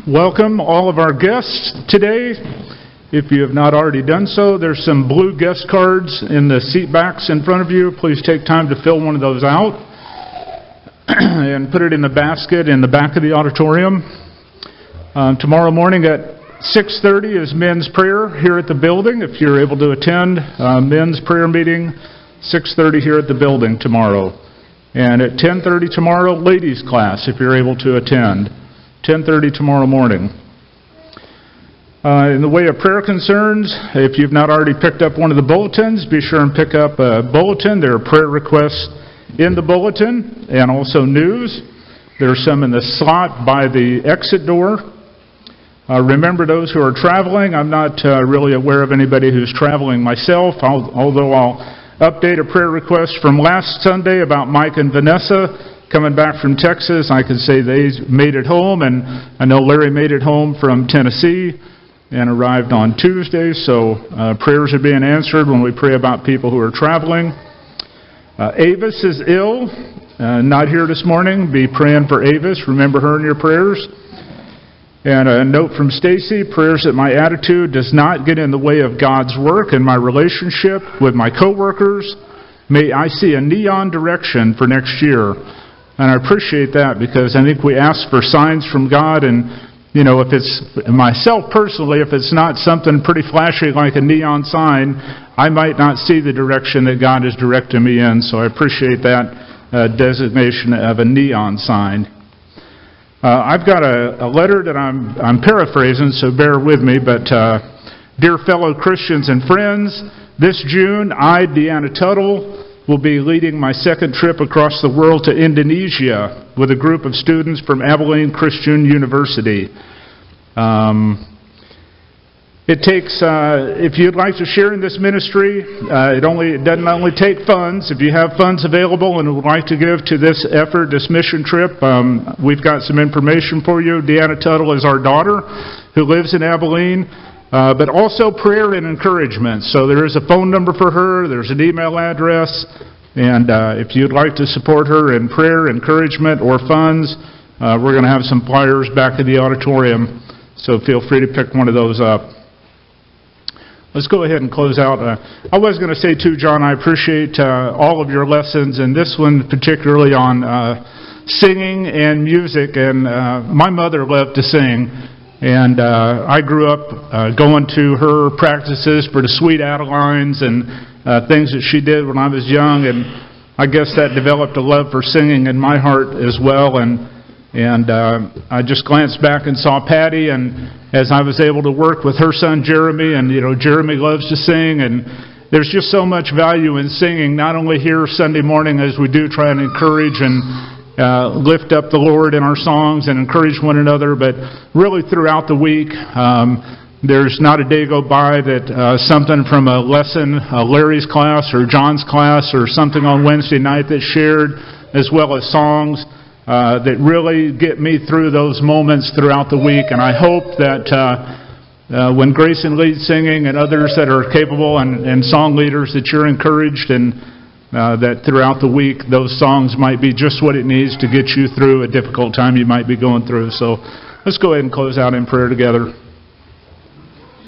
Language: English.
welcome all of our guests today. If you have not already done so, there's some blue guest cards in the seat backs in front of you. Please take time to fill one of those out and put it in the basket in the back of the auditorium. Tomorrow morning at 6:30 is men's prayer here at the building. If you're able to attend men's prayer meeting, 6:30 here at the building tomorrow. And at 10:30 tomorrow, ladies' class, if you're able to attend. 10:30 tomorrow morning. In the way of prayer concerns, if you've not already picked up one of the bulletins, be sure and pick up a bulletin. There are prayer requests in the bulletin and also news. There are some in the slot by the exit door. Remember those who are traveling. I'm not really aware of anybody who's traveling myself, although I'll update a prayer request from last Sunday about Mike and Vanessa coming back from Texas. I can say they made it home, and I know Larry made it home from Tennessee and arrived on Tuesday, so prayers are being answered when we pray about people who are traveling. Avis is ill, not here this morning. Be praying for Avis. Remember her in your prayers. And a note from Stacy, prayers that my attitude does not get in the way of God's work and my relationship with my coworkers. May I see a neon direction for next year. And I appreciate that because I think we ask for signs from God, and you know, if it's myself personally, if it's not something pretty flashy like a neon sign, I might not see the direction that God is directing me in. So I appreciate that designation of a neon sign. I've got a letter that I'm paraphrasing, so bear with me. But dear fellow Christians and friends, this June, I, Deanna Tuttle, will be leading my second trip across the world to Indonesia with a group of students from Abilene Christian University. It takes, if you'd like to share in this ministry, it doesn't only take funds. If you have funds available and would like to give to this effort, this mission trip, we've got some information for you. Deanna Tuttle is our daughter who lives in Abilene. But also prayer and encouragement. So there is a phone number for her, there's an email address, and if you'd like to support her in prayer, encouragement, or funds, we're going to have some flyers back in the auditorium, so feel free to pick one of those up. Let's go ahead and close out. I was going to say too, John, I appreciate all of your lessons, and this one particularly on singing and music, and my mother loved to sing. And I grew up going to her practices for the Sweet Adelines and things that she did when I was young. And I guess that developed a love for singing in my heart as well. And I just glanced back and saw Patty. And as I was able to work with her son Jeremy, and you know, Jeremy loves to sing. And there's just so much value in singing, not only here Sunday morning as we do try and encourage and lift up the Lord in our songs and encourage one another, but really throughout the week, there's not a day go by that something from a lesson, Larry's class or John's class or something on Wednesday night that's shared, as well as songs that really get me through those moments throughout the week. And I hope that when Grayson leads singing and others that are capable and song leaders, that you're encouraged, and that throughout the week those songs might be just what it needs to get you through a difficult time you might be going through. So let's go ahead and close out in prayer together.